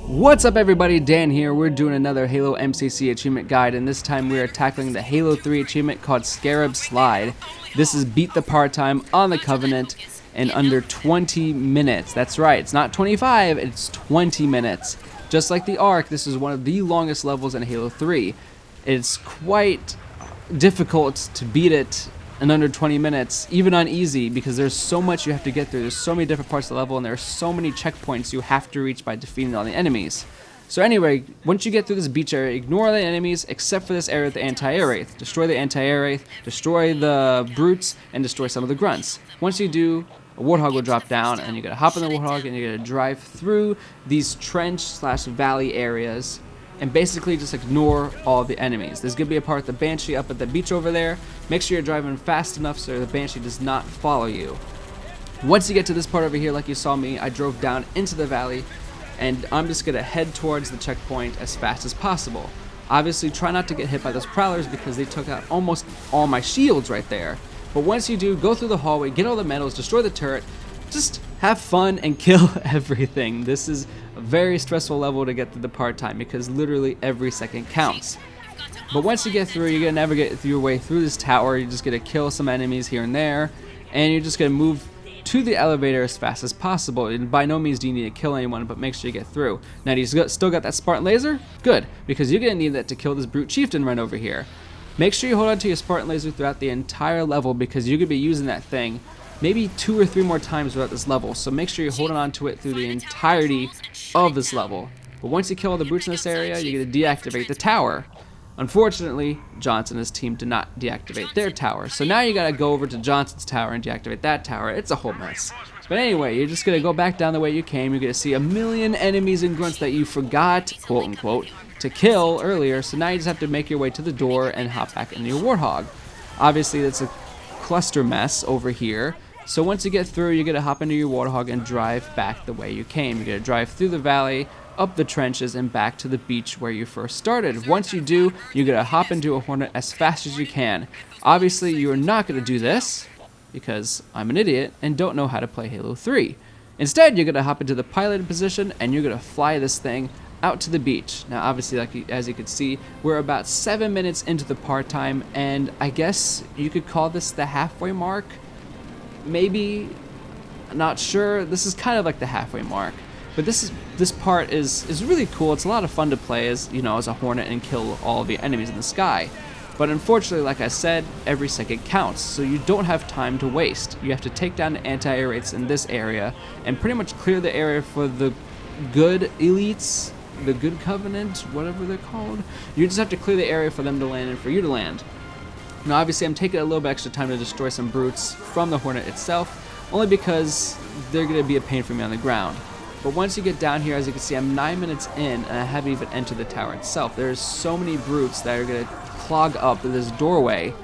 What's up everybody, Dan here. We're doing another Halo MCC achievement guide, and this time we are tackling the Halo 3 achievement called Scarab Slide. This is beat the par time on the Covenant in under 20 minutes. That's right, it's not 25, it's 20 minutes. Just like the Ark, this is one of the longest levels in Halo 3. It's quite difficult to beat it in under 20 minutes, even on easy, because there's so much you have to get through. There's so many different parts of the level, and there are so many checkpoints you have to reach by defeating all the enemies. So anyway, once you get through this beach area, ignore the enemies except for this area with the anti-air wraith. Destroy the anti-air wraith, destroy the brutes, and destroy some of the grunts. Once you do, a warthog will drop down, and you're gonna hop in the warthog, and you're gonna drive through these trench/valley areas and basically just ignore all the enemies. There's gonna be a part with the Banshee up at the beach over there. Make sure you're driving fast enough so the Banshee does not follow you. Once you get to this part over here, like you saw me, I drove down into the valley, and I'm just gonna head towards the checkpoint as fast as possible. Obviously, try not to get hit by those prowlers because they took out almost all my shields right there. But once you do, go through the hallway, get all the medals, destroy the turret, just have fun and kill everything. This is a very stressful level to get through the part time because literally every second counts. But once you get through, you're gonna navigate your way through this tower. You're just gonna kill some enemies here and there, and you're just gonna move to the elevator as fast as possible. And by no means do you need to kill anyone, but make sure you get through. Now, do you still got that Spartan Laser? Good, because you're gonna need that to kill this brute chieftain right over here. Make sure you hold on to your Spartan Laser throughout the entire level because you're gonna be using that thing maybe 2 or 3 more times throughout this level, so make sure you're holding on to it through the entirety of this level. But once you kill all the brutes in this area, you're going to deactivate the tower. Unfortunately, Johnson and his team did not deactivate their tower, so now you got to go over to Johnson's tower and deactivate that tower. It's a whole mess. But anyway, you're just going to go back down the way you came. You're going to see a million enemies and grunts that you forgot, quote unquote, to kill earlier, so now you just have to make your way to the door and hop back into your warthog. Obviously, that's a cluster mess over here. So once you get through, you're going to hop into your warthog and drive back the way you came. You're going to drive through the valley, up the trenches, and back to the beach where you first started. Once you do, you're going to hop into a Hornet as fast as you can. Obviously, you're not going to do this because I'm an idiot and don't know how to play Halo 3. Instead, you're going to hop into the piloted position and you're going to fly this thing out to the beach. Now, obviously, as you can see, we're about 7 minutes into the part time, and I guess you could call this the halfway mark. Maybe, not sure. This is kind of like the halfway mark, but this part is really cool. It's a lot of fun to play as a Hornet and kill all the enemies in the sky. But unfortunately, like I said, every second counts, so you don't have time to waste. You have to take down the anti-air wraiths in this area and pretty much clear the area for the good elites, the good Covenant, whatever they're called. You just have to clear the area for them to land and for you to land. Now, obviously, I'm taking a little bit extra time to destroy some brutes from the Hornet itself, only because they're going to be a pain for me on the ground. But once you get down here, as you can see, I'm 9 minutes in, and I haven't even entered the tower itself. There's so many brutes that are going to clog up this doorway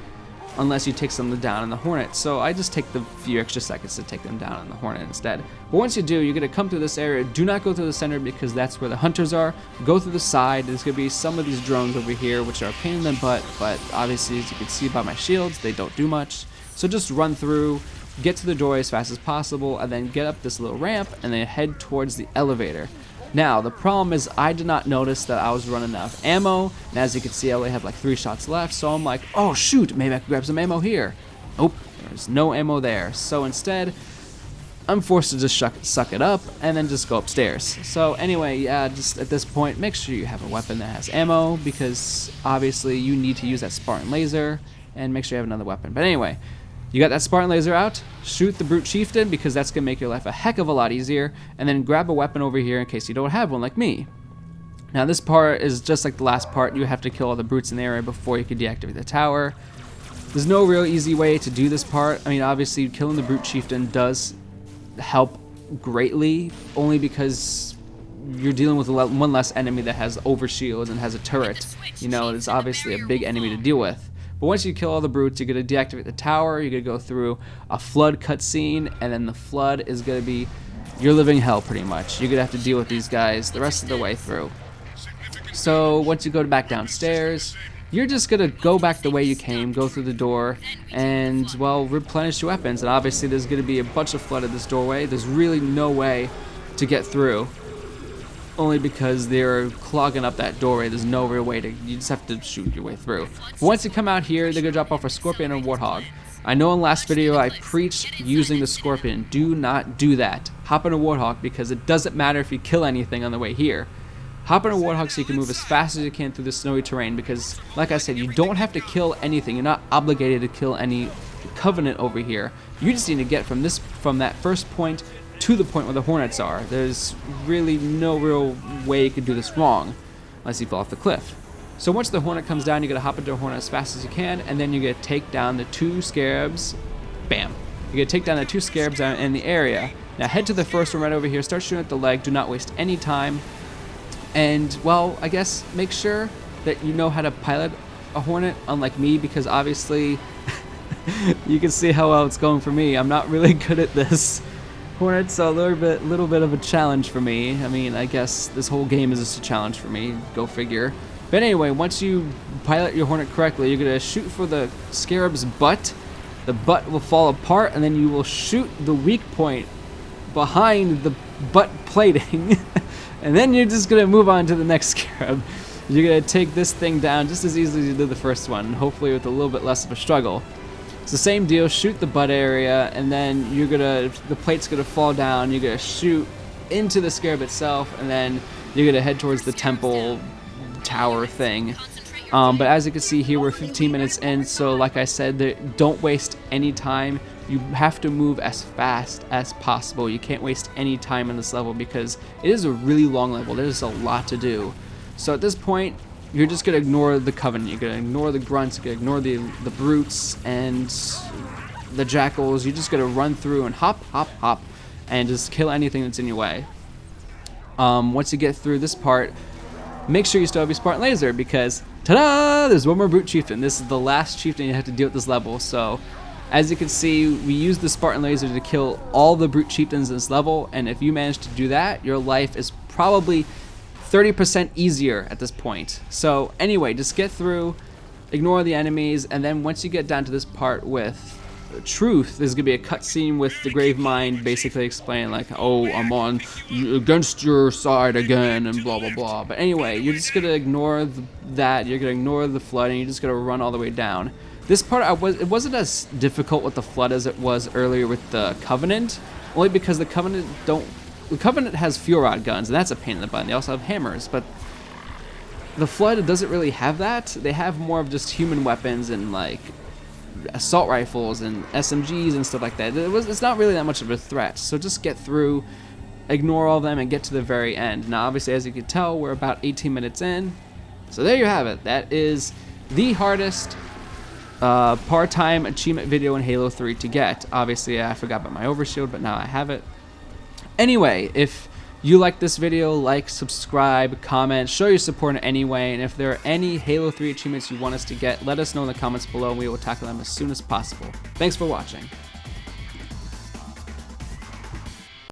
unless you take some down in the Hornet. So I just take the few extra seconds to take them down in the Hornet instead. But once you do, you're going to come through this area. Do not go through the center because that's where the hunters are. Go through the side. There's going to be some of these drones over here which are a pain in the butt, but obviously, as you can see by my shields, they don't do much. So just run through, get to the doorway as fast as possible, and then get up this little ramp and then head towards the elevator. Now, the problem is I did not notice that I was running out of ammo, and as you can see, I only have like 3 shots left, so I'm like, oh shoot, maybe I can grab some ammo here. Nope, there's no ammo there. So instead, I'm forced to just suck it up and then just go upstairs. So anyway, yeah, just at this point, make sure you have a weapon that has ammo, because obviously you need to use that Spartan Laser, and make sure you have another weapon. But anyway, you got that Spartan Laser out, shoot the brute chieftain because that's going to make your life a heck of a lot easier, and then grab a weapon over here in case you don't have one like me. Now this part is just like the last part. You have to kill all the brutes in the area before you can deactivate the tower. There's no real easy way to do this part. I mean, obviously killing the brute chieftain does help greatly, only because you're dealing with one less enemy that has overshields and has a turret. It's obviously a big enemy to deal with. But once you kill all the brutes, you're going to deactivate the tower, you're going to go through a flood cutscene, and then the flood is going to be your living hell pretty much. You're going to have to deal with these guys the rest of the way through. So once you go back downstairs, you're just going to go back the way you came, go through the door, and, well, replenish your weapons. And obviously there's going to be a bunch of flood at this doorway. There's really no way to get through. only because they're clogging up that doorway. There's no real way to, you just have to shoot your way through. But once you come out here, they're gonna drop off a scorpion and a warthog. I know in the last video I preached using the scorpion. Do not do that. Hop on a warthog because it doesn't matter if you kill anything on the way here. Hop on a warthog so you can move as fast as you can through the snowy terrain, because like I said, you don't have to kill anything. You're not obligated to kill any Covenant over here. You just need to get from that first point to the point where the Hornets are. There's really no real way you could do this wrong unless you fall off the cliff. So once the Hornet comes down, you're going to hop into a Hornet as fast as you can, and then you're going to take down the 2 Scarabs. Bam. You're going to take down the 2 Scarabs in the area. Now head to the first one right over here. Start shooting at the leg. Do not waste any time. And, well, I guess make sure that you know how to pilot a Hornet, unlike me, because obviously you can see how well it's going for me. I'm not really good at this. Hornets are a little bit of a challenge for me. I mean, I guess this whole game is just a challenge for me. Go figure. But anyway, once you pilot your Hornet correctly, you're going to shoot for the Scarab's butt. The butt will fall apart, and then you will shoot the weak point behind the butt plating. And then you're just going to move on to the next Scarab. You're going to take this thing down just as easily as you did the first one, hopefully with a little bit less of a struggle. It's the same deal. Shoot the butt area, and then the plate's gonna fall down. You're gonna shoot into the Scarab itself, and then you're gonna head towards the temple tower thing. But as you can see here, we're 15 minutes in, so like I said, don't waste any time. You have to move as fast as possible. You can't waste any time in this level because it is a really long level. There's a lot to do. So at this point, you're just going to ignore the Covenant. You're going to ignore the grunts. You're going to ignore the brutes and the jackals. You're just going to run through and hop, hop, hop, and just kill anything that's in your way. Once you get through this part, make sure you still have your Spartan Laser because, ta-da, there's one more brute chieftain. This is the last chieftain you have to deal with this level. So, as you can see, we use the Spartan Laser to kill all the brute chieftains in this level, and if you manage to do that, your life is probably 30% easier at this point. So anyway, just get through, ignore the enemies, and then once you get down to this part with Truth, there's gonna be a cutscene with the Grave Mind basically explaining like, oh, I'm on against your side again and blah blah blah. But anyway, you're just gonna ignore that, you're gonna ignore the flood, and you're just gonna run all the way down. This part, it wasn't as difficult with the flood as it was earlier with the Covenant, only because the Covenant has fuel rod guns, and that's a pain in the butt. They also have hammers, but the Flood doesn't really have that. They have more of just human weapons and like assault rifles and SMGs and stuff like that. It's not really that much of a threat. So just get through, ignore all of them, and get to the very end. Now, obviously, as you can tell, we're about 18 minutes in. So there you have it. That is the hardest part-time achievement video in Halo 3 to get. Obviously, I forgot about my overshield, but now I have it. Anyway, if you like this video, like, subscribe, comment, show your support in any way, and if there are any Halo 3 achievements you want us to get, let us know in the comments below and we will tackle them as soon as possible. Thanks for watching.